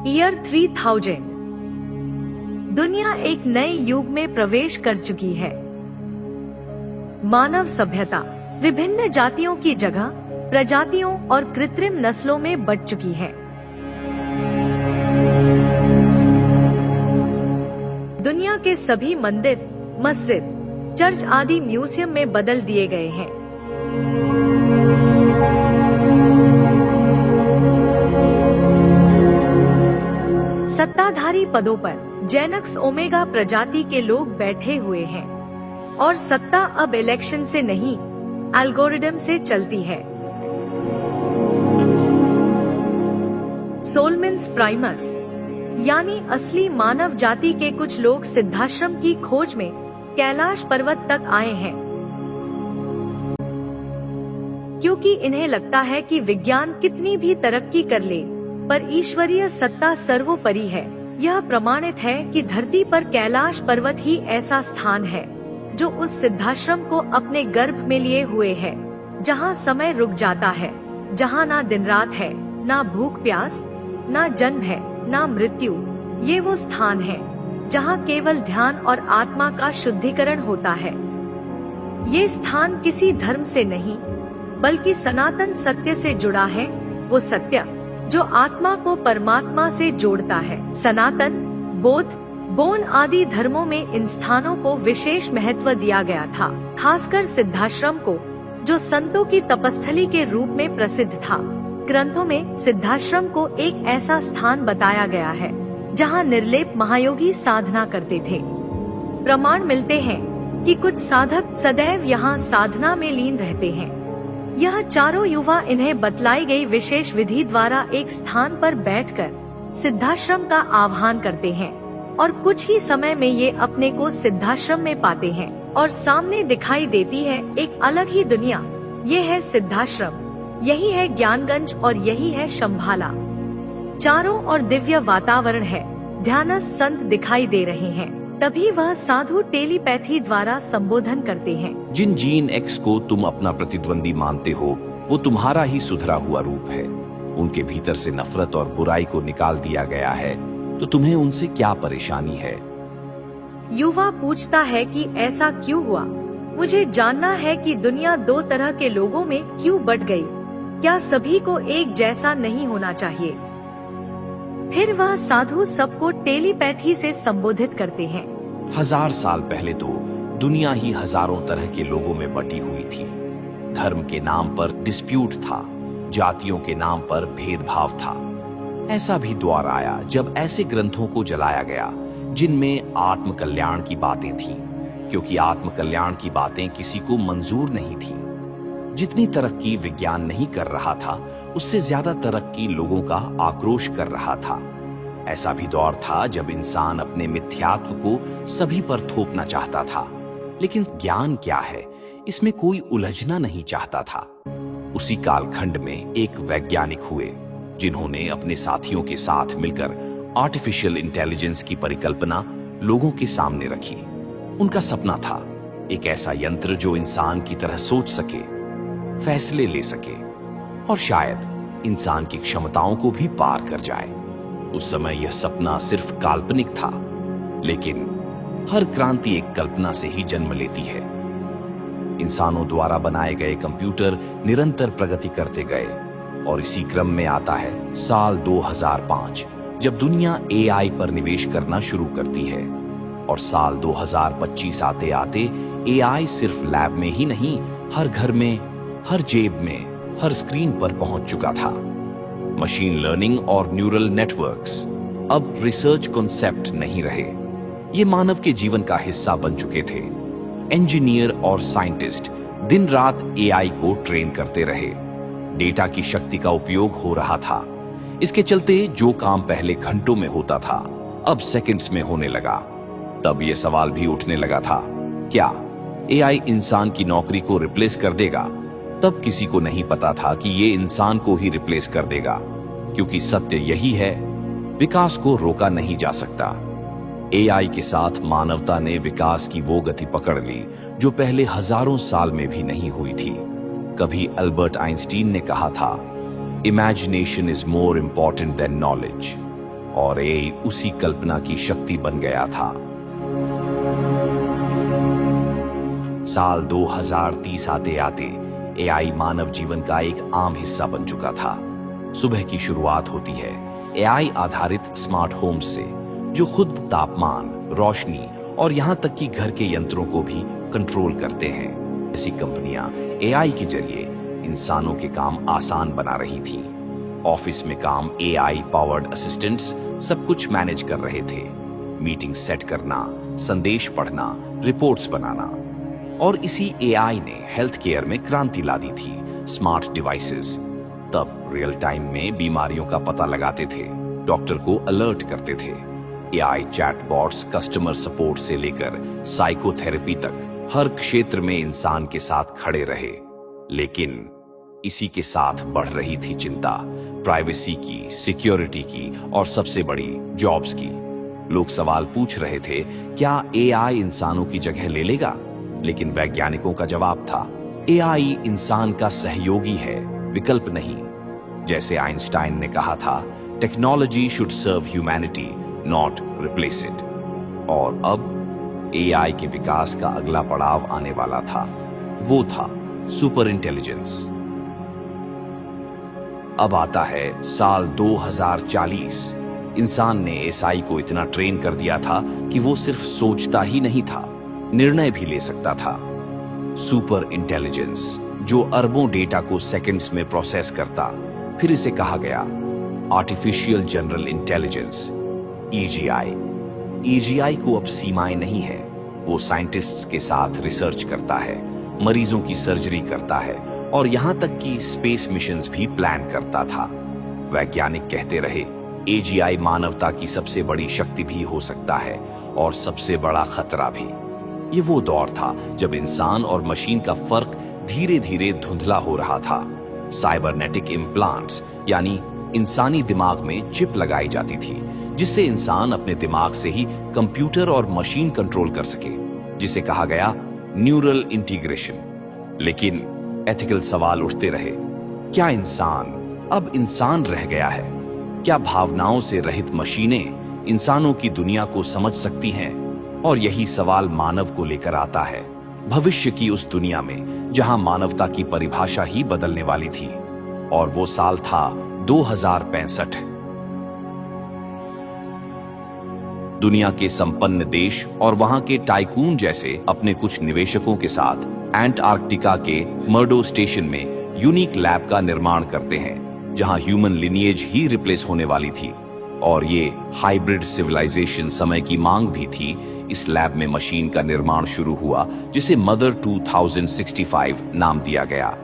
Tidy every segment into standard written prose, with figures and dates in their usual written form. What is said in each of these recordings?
Year 3000। दुनिया एक नए युग में प्रवेश कर चुकी है। मानव सभ्यता विभिन्न जातियों की जगह प्रजातियों और कृत्रिम नस्लों में बंट चुकी है। दुनिया के सभी मंदिर, मस्जिद, चर्च आदि म्यूजियम में बदल दिए गए हैं। सत्ताधारी पदों पर जेनक्स ओमेगा प्रजाति के लोग बैठे हुए हैं और सत्ता अब इलेक्शन से नहीं, एल्गोरिदम से चलती है। सोलमिन्स प्राइमस यानी असली मानव जाति के कुछ लोग सिद्धाश्रम की खोज में कैलाश पर्वत तक आए हैं, क्योंकि इन्हें लगता है कि विज्ञान कितनी भी तरक्की कर ले, पर ईश्वरीय सत्ता सर्वोपरि है। यह प्रमाणित है कि धरती पर कैलाश पर्वत ही ऐसा स्थान है जो उस सिद्धाश्रम को अपने गर्भ में लिए हुए है, जहाँ समय रुक जाता है, जहाँ ना दिन रात है, ना भूख प्यास, ना जन्म है, ना मृत्यु। ये वो स्थान है जहाँ केवल ध्यान और आत्मा का शुद्धिकरण होता है। ये स्थान किसी धर्म से नहीं, बल्कि सनातन सत्य से जुड़ा है, वो सत्य जो आत्मा को परमात्मा से जोड़ता है। सनातन, बौद्ध, बोन आदि धर्मों में इन स्थानों को विशेष महत्व दिया गया था, खासकर सिद्धाश्रम को, जो संतों की तपस्थली के रूप में प्रसिद्ध था। ग्रंथों में सिद्धाश्रम को एक ऐसा स्थान बताया गया है जहां निर्लेप महायोगी साधना करते थे। प्रमाण मिलते हैं कि कुछ साधक सदैव यहाँ साधना में लीन रहते हैं। यह चारों युवा इन्हें बतलाई गई विशेष विधि द्वारा एक स्थान पर बैठकर सिद्धाश्रम का आह्वान करते हैं और कुछ ही समय में ये अपने को सिद्धाश्रम में पाते हैं और सामने दिखाई देती है एक अलग ही दुनिया। ये है सिद्धाश्रम, यही है ज्ञानगंज और यही है शंभाला। चारों ओर दिव्य वातावरण है, ध्यानस्थ संत दिखाई दे रहे हैं। तभी वह साधु टेलीपैथी द्वारा संबोधन करते हैं। जिन जीन एक्स को तुम अपना प्रतिद्वंदी मानते हो, वो तुम्हारा ही सुधरा हुआ रूप है। उनके भीतर से नफरत और बुराई को निकाल दिया गया है, तो तुम्हें उनसे क्या परेशानी है? युवा पूछता है कि ऐसा क्यों हुआ? मुझे जानना है कि दुनिया दो तरह के लोगों में क्यों बट गई? क्या सभी को एक जैसा नहीं होना चाहिए? फिर वह साधु सबको टेलीपैथी से संबोधित करते हैं। 1000 साल पहले तो दुनिया ही हजारों तरह के लोगों में बटी हुई थी। धर्म के नाम पर डिस्प्यूट था, जातियों के नाम पर भेदभाव था। ऐसा भी दौर आया जब ऐसे ग्रंथों को जलाया गया जिनमें आत्म कल्याण की बातें थीं, क्योंकि आत्म कल्याण की बातें किसी को मंजूर नहीं थी। जितनी तरक्की विज्ञान नहीं कर रहा था, उससे ज्यादा तरक्की लोगों का आक्रोश कर रहा था। ऐसा भी दौर था जब इंसान अपने मिथ्यात्व को सभी पर थोपना चाहता था, लेकिन ज्ञान क्या है, इसमें कोई उलझना नहीं चाहता था। उसी कालखंड में एक वैज्ञानिक हुए जिन्होंने अपने साथियों के साथ मिलकर आर्टिफिशियल इंटेलिजेंस की परिकल्पना लोगों के सामने रखी। उनका सपना था एक ऐसा यंत्र जो इंसान की तरह सोच सके, फैसले ले सके और शायद इंसान की क्षमताओं को भी पार कर जाए। उस समय यह सपना सिर्फ काल्पनिक था, लेकिन हर क्रांति एक कल्पना से ही जन्म लेती है। इंसानों द्वारा बनाए गए कंप्यूटर निरंतर प्रगति करते गए और इसी क्रम में आता है साल 2005, जब दुनिया एआई पर निवेश करना शुरू करती है। और साल 2025 आते आते एआई सिर्फ लैब में ही नहीं, हर घर में, हर जेब में, हर स्क्रीन पर पहुंच चुका था। मशीन लर्निंग और न्यूरल नेटवर्क्स अब रिसर्च कॉन्सेप्ट नहीं रहे, ये मानव के जीवन का हिस्सा बन चुके थे। इंजीनियर और साइंटिस्ट दिन रात एआई को ट्रेन करते रहे। डेटा की शक्ति का उपयोग हो रहा था। इसके चलते जो काम पहले घंटों में होता था, अब सेकंड्स में होने लगा। तब यह सवाल भी उठने लगा था, क्या एआई इंसान की नौकरी को रिप्लेस कर देगा? तब किसी को नहीं पता था कि ये इंसान को ही रिप्लेस कर देगा, क्योंकि सत्य यही है, विकास को रोका नहीं जा सकता। एआई के साथ मानवता ने विकास की वो गति पकड़ ली जो पहले हजारों साल में भी नहीं हुई थी। कभी अल्बर्ट आइंस्टीन ने कहा था, imagination is more important than knowledge. और एआई उसी कल्पना की शक्ति बन गया था। साल 2030 आते आते एआई मानव जीवन का एक आम हिस्सा बन चुका था। सुबह की शुरुआत होती है एआई आधारित स्मार्ट होम्स से, जो खुद तापमान, रोशनी और यहां तक कि घर के यंत्रों को भी कंट्रोल करते हैं। ऐसी कंपनियां एआई के जरिए इंसानों के काम आसान बना रही थी। ऑफिस में काम एआई पावर्ड असिस्टेंट्स सब कुछ मैनेज कर रहे थे। मीटिंग सेट करना, संदेश पढ़ना, रिपोर्ट्स बनाना। और इसी एआई ने हेल्थ केयर में क्रांति ला दी थी। स्मार्ट डिवाइसेस तब रियल टाइम में बीमारियों का पता लगाते थे, डॉक्टर को अलर्ट करते थे। एआई चैटबॉट्स कस्टमर सपोर्ट से लेकर साइकोथेरेपी तक हर क्षेत्र में इंसान के साथ खड़े रहे। लेकिन इसी के साथ बढ़ रही थी चिंता, प्राइवेसी की, सिक्योरिटी की और सबसे बड़ी जॉब्स की। लोग सवाल पूछ रहे थे, क्या एआई इंसानों की जगह ले लेगा? लेकिन वैज्ञानिकों का जवाब था, एआई इंसान का सहयोगी है, विकल्प नहीं। जैसे आइंस्टाइन ने कहा था, technology should serve humanity, not replace it. और अब एआई के विकास का अगला पड़ाव आने वाला था। वो था सुपर इंटेलिजेंस। अब आता है साल 2040। इंसान ने एआई को इतना ट्रेन कर दिया था कि वो सिर्फ सोचता ही नहीं था, निर्णय भी ले सकता था। सुपर इंटेलिजेंस जो अरबों डेटा को सेकंड्स में प्रोसेस करता। फिर इसे कहा गया artificial general intelligence, EGI. EGI को अब सीमाएं नहीं है। वो साइंटिस्ट्स के साथ रिसर्च करता है, मरीजों की सर्जरी करता है और यहां तक कि स्पेस मिशंस भी प्लान करता था। वैज्ञानिक कहते रहे, एजीआई मानवता की सबसे बड़ी शक्ति भी हो सकता है और सबसे बड़ा खतरा भी। ये वो दौर था जब इंसान और मशीन का फर्क धीरे धीरे धुंधला हो रहा था। साइबरनेटिक इम्प्लांट्स यानी इंसानी दिमाग में चिप लगाई जाती थी, जिससे इंसान अपने दिमाग से ही कंप्यूटर और मशीन कंट्रोल कर सके, जिसे कहा गया न्यूरल इंटीग्रेशन। लेकिन एथिकल सवाल उठते रहे, क्या इंसान अब इंसान रह गया है? क्या भावनाओं से रहित मशीनें इंसानों की दुनिया को समझ सकती हैं? और यही सवाल मानव को लेकर आता है भविष्य की उस दुनिया में जहां मानवता की परिभाषा ही बदलने वाली थी। और वो साल था 2065। दुनिया के संपन्न देश और वहां के टाइकून जैसे अपने कुछ निवेशकों के साथ एंटार्कटिका के मर्डो स्टेशन में यूनिक लैब का निर्माण करते हैं, जहां ह्यूमन लिनिएज ही रिप्लेस होने वाली थी। और ये हाइब्रिड सिविलाइजेशन समय की मांग भी थी। इस लैब में मशीन का निर्माण शुरू हुआ, जिसे मदर 2065 नाम दिया गया।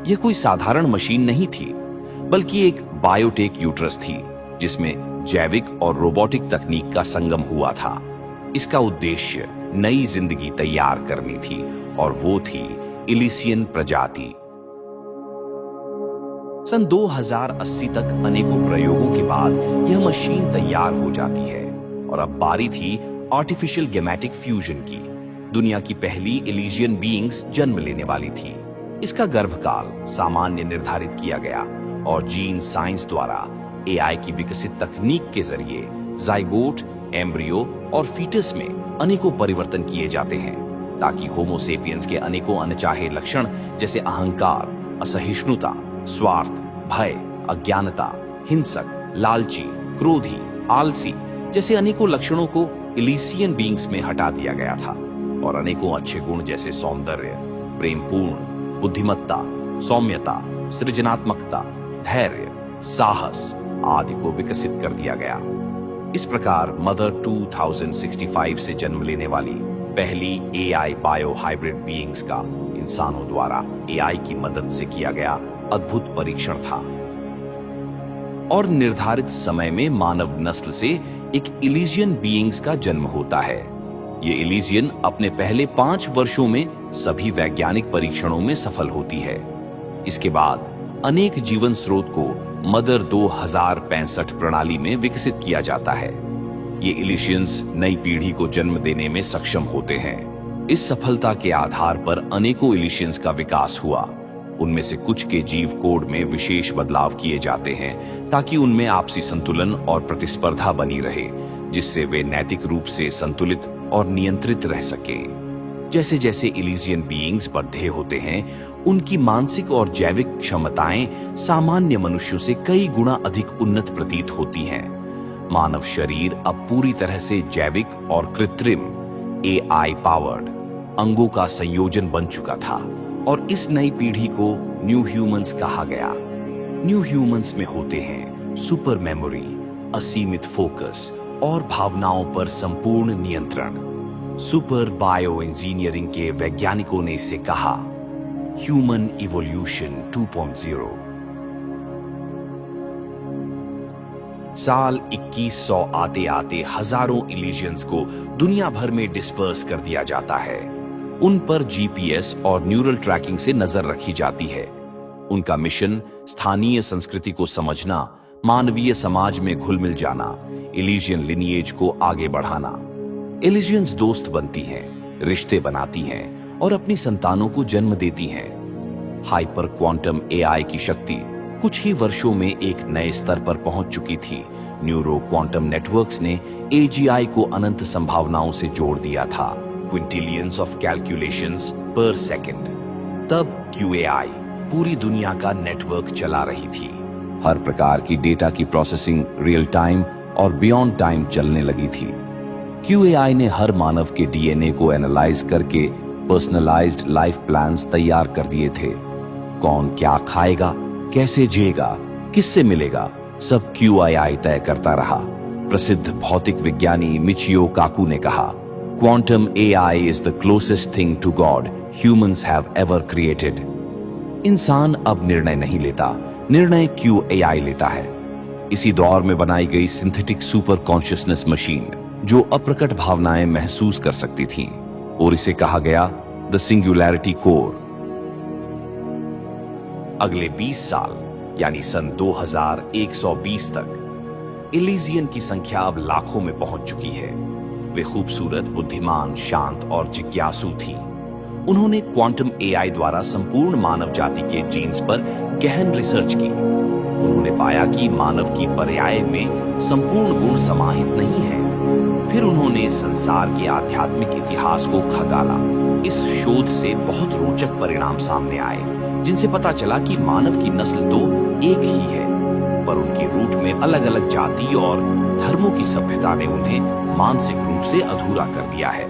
यह कोई साधारण मशीन नहीं थी, बल्कि एक बायोटेक यूट्रस थी, जिसमें जैविक और रोबोटिक तकनीक का संगम हुआ था। इसका उद्देश्य नई जिंदगी तैयार करनी थी, और वो थी इलिसियन प्रजाति। सन 2080 तक अनेकों प्रयोगों के बाद यह मशीन तैयार हो जाती है, और अब बारी थी आर्टिफिशियल गेमेटिक फ्यूजन की। दुनिया की पहली इलिजियन बीइंग्स जन्म लेने वाली थी। इसका गर्भकाल सामान्य निर्धारित किया गया, और जीन साइंस द्वारा एआई की विकसित तकनीक के जरिए जाइगोट, एम्ब्रियो और फीटस में अनेकों परिवर्तन किए जाते हैं, ताकि होमोसेपियंस के अनेकों अनचाहे लक्षण जैसे अहंकार, असहिष्णुता, स्वार्थ, भय, अज्ञानता, हिंसक, लालची, क्रोधी, आलसी जैसे अनेकों लक्षणों को इलिसियन बीइंग्स में हटा दिया गया था, और अनेकों अच्छे गुण जैसे सौंदर्य, प्रेमपूर्ण, बुद्धिमत्ता, सौम्यता, सृजनात्मकता, धैर्य, साहस आदि को विकसित कर दिया गया। इस प्रकार मदर 2065 से जन्म लेने वाली पहली एआई बायो हाइब्रिड बीइंग्स का इंसानों द्वारा एआई की मदद से किया गया अद्भुत परीक्षण था। और निर्धारित समय में मानव नस्ल से एक इलिजियन बीइंग्स का जन्म होता है। ये इलिजियन अपने पहले 5 वर्षों में सभी वैज्ञानिक परीक्षणों में सफल होती है। इसके बाद अनेक जीवन स्रोत को मदर 2065 प्रणाली में विकसित किया जाता है। ये इलिशियंस नई पीढ़ी को जन्म देने में सक्षम होते हैं। इस सफलता के आधार पर अनेकों इलिशियंस का विकास हुआ। उनमें से कुछ के जीव कोड में विशेष बदलाव किए जाते हैं ताकि उनमें आपसी संतुलन और प्रतिस्पर्धा बनी रहे, जिससे वे नैतिक रूप से संतुलित और नियंत्रित रह सकें। जैसे जैसे इलिजियन बीइंग्स बढ़ते होते हैं, उनकी मानसिक और जैविक क्षमताएं सामान्य मनुष्यों से कई गुना अधिक उन्नत प्रतीत होती हैं। मानव शरीर अब पूरी तरह से जैविक और कृत्रिम AI पावर्ड अंगों का संयोजन बन चुका था और इस नई पीढ़ी को न्यू ह्यूमंस कहा गया। न्यू ह्यूमंस में होते हैं सुपर मेमोरी, असीमित फोकस और भावनाओं पर संपूर्ण नियंत्रण। सुपर बायो इंजीनियरिंग के वैज्ञानिकों ने इसे कहा ह्यूमन इवोल्यूशन 2.0। साल 2100 आते आते हजारों इलिजियंस को दुनिया भर में डिस्पर्स कर दिया जाता है। उन पर GPS और न्यूरल ट्रैकिंग से नजर रखी जाती है। उनका मिशन स्थानीय संस्कृति को समझना, मानवीय समाज में घुल मिल जाना, इलिजियन लिनिएज को आगे बढ़ाना। इलिजियंस दोस्त बनती हैं, रिश्ते बनाती हैं और अपनी संतानों को जन्म देती हैं। हाइपर क्वांटम AI की शक्ति कुछ ही वर्षों में एक नए स्तर पर पहुंच चुकी थी। न्यूरो क्वांटम नेटवर्क्स ने AGI को अनंत संभावनाओं से जोड़ दिया था, क्विंटिलियंस ऑफ कैलकुलेशंस पर सेकंड। तब QAI पूरी दुनिया का नेटवर्क चला रही थी। हर प्रकार की डेटा की प्रोसेसिंग रियल टाइम और बियॉन्ड टाइम चलने लगी थी। QAI ने हर मानव के DNA को एनालाइज करके पर्सनलाइज्ड लाइफ प्लान्स तैयार कर दिए थे। कौन क्या खाएगा, कैसे जिएगा, किससे मिलेगा, सब QAI तय करता रहा। प्रसिद्ध भौतिक विज्ञानी मिचियो काकू ने कहा, quantum AI is the closest thing to God humans have ever created. इंसान अब निर्णय नहीं लेता, निर्णय QAI लेता है। इसी दौर में बनाई गई सिंथेटिक सुपर कॉन्शियसनेस मशीन जो अप्रकट भावनाएं महसूस कर सकती थी, और इसे कहा गया द सिंगुलैरिटी कोर। अगले 20 साल यानी सन 2120 तक इलिजियन की संख्या अब लाखों में पहुंच चुकी है। वे खूबसूरत, बुद्धिमान, शांत और जिज्ञासु थीं। उन्होंने क्वांटम AI द्वारा संपूर्ण मानव जाति के जीन्स पर गहन रिसर्च की। उन्होंने पाया कि मानव की पर्याय में संपूर्ण गुण समाहित नहीं है। फिर उन्होंने संसार के आध्यात्मिक इतिहास को खंगाला। इस शोध से बहुत रोचक परिणाम सामने आए, जिनसे पता चला कि मानव की नस्ल तो एक ही है, पर उनके रूट में अलग अलग जाति और धर्मों की सभ्यता ने उन्हें मानसिक रूप से अधूरा कर दिया है।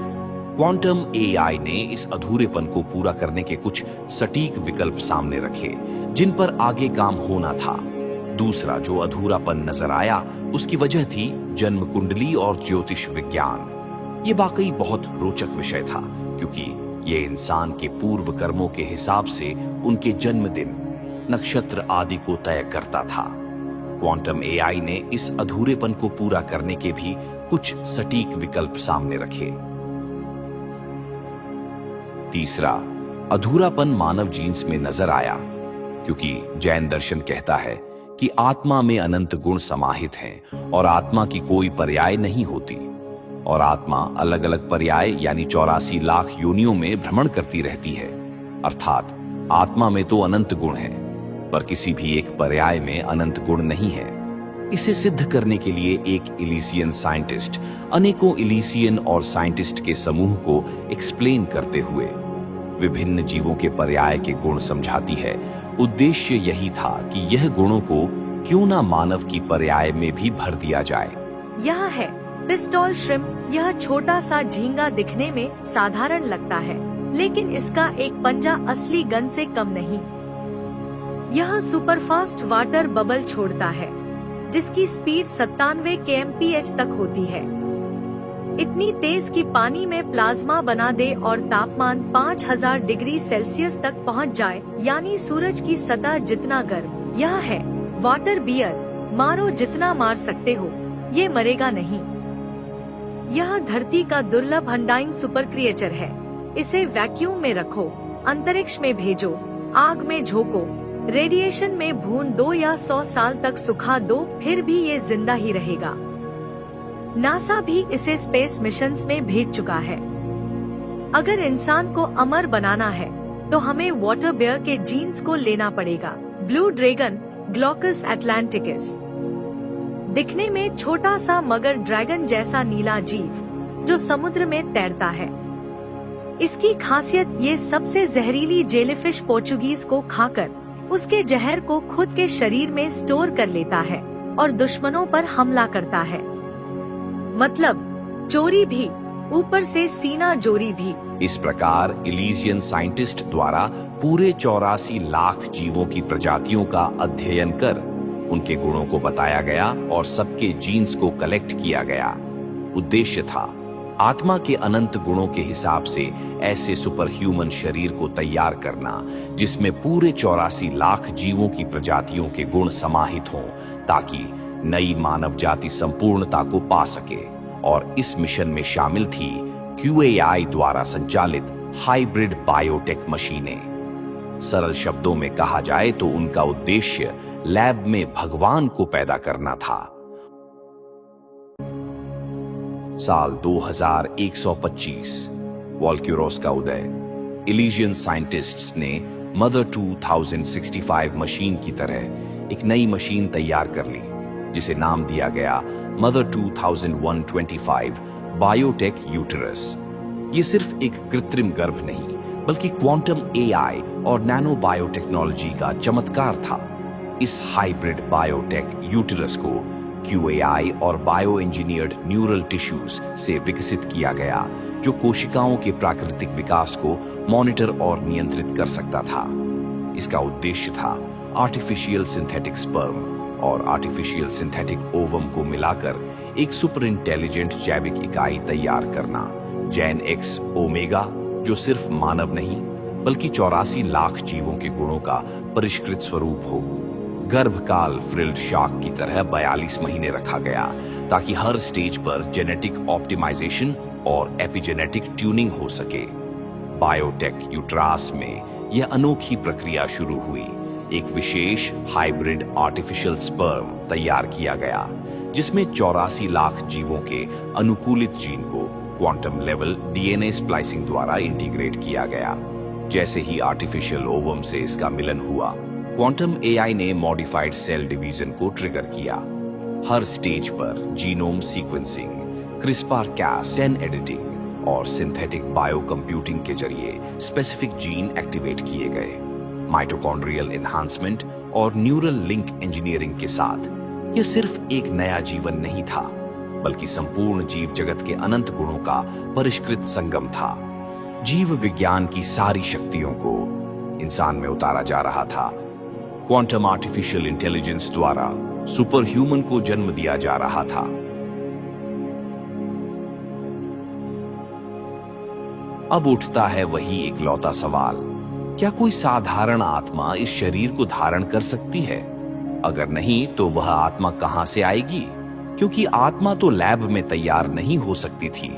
क्वांटम AI ने इस अधूरेपन को पूरा करने के कुछ सटीक विकल्प सामने रखे, जिन पर आगे काम होना था। दूसरा जो अधूरापन नजर आया, उसकी वजह थी जन्म कुंडली और ज्योतिष विज्ञान। ये वाकई बहुत रोचक विषय था, क्योंकि ये इंसान के पूर्व कर्मों के हिसाब से उनके जन्मदिन, नक्षत्र आदि को तय करता था। क्वांटम AI ने इस अधूरेपन को पूरा करने के भी कुछ सटीक विकल्प सामने रखे। तीसरा, अधूरापन मानव जीन्स में नजर आया, क्योंकि जैन दर्शन कहता है कि आत्मा में अनंत गुण समाहित हैं और आत्मा की कोई पर्याय नहीं होती, और आत्मा अलग अलग पर्याय यानी 84 लाख योनियों में भ्रमण करती रहती है। अर्थात आत्मा में तो अनंत गुण हैं, पर किसी भी एक पर्याय में अनंत गुण नहीं है। इसे सिद्ध करने के लिए एक इलिजियन साइंटिस्ट अनेकों इलिजियन और साइंटिस्ट के समूह को एक्सप्लेन करते हुए विभिन्न जीवों के पर्याय के गुण समझाती है। उद्देश्य यही था कि यह गुणों को क्यों ना मानव की पर्याय में भी भर दिया जाए। यह है पिस्टोल श्रिम्प। यह छोटा सा झींगा दिखने में साधारण लगता है, लेकिन इसका एक पंजा असली गन से कम नहीं। यह सुपरफास्ट वाटर बबल छोड़ता है, जिसकी स्पीड 97 kmph तक होती है। इतनी तेज कि पानी में प्लाज्मा बना दे और तापमान 5000 डिग्री सेल्सियस तक पहुंच जाए, यानी सूरज की सतह जितना गर्म। यह है वाटर बियर। मारो जितना मार सकते हो, ये मरेगा नहीं। यह धरती का दुर्लभ अनडाइंग सुपर क्रिएचर है। इसे वैक्यूम में रखो, अंतरिक्ष में भेजो, आग में झोंको, रेडिएशन में भून दो या 100 साल तक सुखा दो, फिर भी ये जिंदा ही रहेगा। नासा भी इसे स्पेस मिशंस में भेज चुका है। अगर इंसान को अमर बनाना है तो हमें वाटर बेयर के जीन्स को लेना पड़ेगा। ब्लू ड्रैगन, ग्लॉकस एटलांटिकस, दिखने में छोटा सा मगर ड्रैगन जैसा नीला जीव जो समुद्र में तैरता है। इसकी खासियत ये सबसे जहरीली जेलीफिश पोर्चुगीज को खाकर उसके जहर को खुद के शरीर में स्टोर कर लेता है और दुश्मनों पर हमला करता है। मतलब चोरी भी, ऊपर से सीना जोरी भी। इस प्रकार इलीजियन साइंटिस्ट द्वारा पूरे 84 लाख जीवों की प्रजातियों का अध्ययन कर उनके गुणों को बताया गया और सबके जीन्स को कलेक्ट किया गया। उद्देश्य था आत्मा के अनंत गुणों के हिसाब से ऐसे सुपर ह्यूमन शरीर को तैयार करना जिसमें पूरे 84 लाख जीवों की प्रजातियों के गुण समाहित हों, ताकि नई मानव जाति संपूर्णता को पा सके। और इस मिशन में शामिल थी QAI द्वारा संचालित हाइब्रिड बायोटेक मशीनें। सरल शब्दों में कहा जाए तो उनका उद्देश्य लैब में भगवान को पैदा करना था। साल 2125, वॉल्क्यूरोस का उदय। इलीजियन साइंटिस्ट्स ने मदर 2065 मशीन की तरह एक नई मशीन तैयार कर ली, जिसे नाम दिया गया मदर 2125 बायोटेक यूटेरस। ये सिर्फ एक कृत्रिम गर्भ नहीं, बल्कि क्वांटम AI और नैनो बायोटेक्नोलॉजी का चमत्कार था। इस हाइब्रिड बायोटेक यूटेरस को QAI और बायो इंजीनियर्ड न्यूरल टिश्यूज से विकसित किया गया, जो कोशिकाओं के प्राकृतिक विकास को मॉनिटर और नियंत्रित कर सकता था। इसका उद्देश्य था आर्टिफिशियल सिंथेटिक स्पर्म और आर्टिफिशियल सिंथेटिक ओवम को मिलाकर एक सुपर इंटेलिजेंट जैविक इकाई तैयार करना, जेन एक्स ओमेगा, जो सिर्फ मानव नहीं बल्कि 84 लाख जीवों के गुणों का परिष्कृत स्वरूप हो। गर्भकाल फ्रिल्ड शार्क की तरह 42 महीने रखा गया, ताकि हर स्टेज पर जेनेटिक ऑप्टिमाइजेशन और एपिजेनेटिक ट्यूनिंग हो सके। बायोटेक यूट्रास में यह अनोखी प्रक्रिया शुरू हुई। एक विशेष हाइब्रिड आर्टिफिशियल स्पर्म तैयार किया गया, जिसमें 84 लाख जीवों के अनुकूलित जीन को क्वांटम लेवल DNA स्प्लाइसिंग द्वारा इंटीग्रेट किया गया। जैसे ही आर्टिफिशियल ओवम से इसका मिलन हुआ, क्वांटम AI ने मॉडिफाइड सेल डिवीजन को ट्रिगर किया। हर स्टेज पर जीनोम सीक्वेंसिंग, CRISPR-Cas9 एडिटिंग और सिंथेटिक बायो कंप्यूटिंग के जरिए स्पेसिफिक जीन एक्टिवेट किए गए। माइटोकॉन्ड्रियल एनहांसमेंट और न्यूरल लिंक इंजीनियरिंग के साथ यह सिर्फ एक नया जीवन नहीं था, बल्कि संपूर्ण जीव जगत के अनंत गुणों का परिष्कृत संगम था। जीव विज्ञान की सारी शक्तियों को इंसान में उतारा जा रहा था। क्वांटम आर्टिफिशियल इंटेलिजेंस द्वारा सुपर ह्यूमन को जन्म दिया जा रहा था। अब उठता है वही इकलौता सवाल, क्या कोई साधारण आत्मा इस शरीर को धारण कर सकती है? अगर नहीं, तो वह आत्मा कहां से आएगी? क्योंकि आत्मा तो लैब में तैयार नहीं हो सकती थी।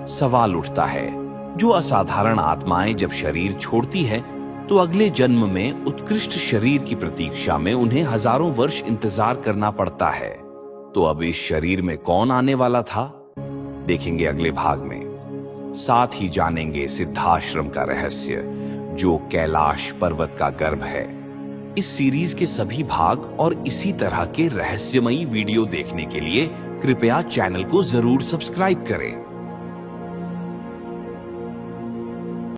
सवाल उठता है, जो असाधारण आत्माएं जब शरीर छोड़ती है, तो अगले जन्म में उत्कृष्ट शरीर की प्रतीक्षा में उन्हें हजारों वर्ष इंतजार करना पड़ता है। तो अब इस शरीर में कौन आने वाला था, देखेंगे अगले भाग में। साथ ही जानेंगे सिद्धाश्रम का रहस्य, जो कैलाश पर्वत का गर्भ है। इस सीरीज के सभी भाग और इसी तरह के रहस्यमयी वीडियो देखने के लिए कृपया चैनल को जरूर सब्सक्राइब करें।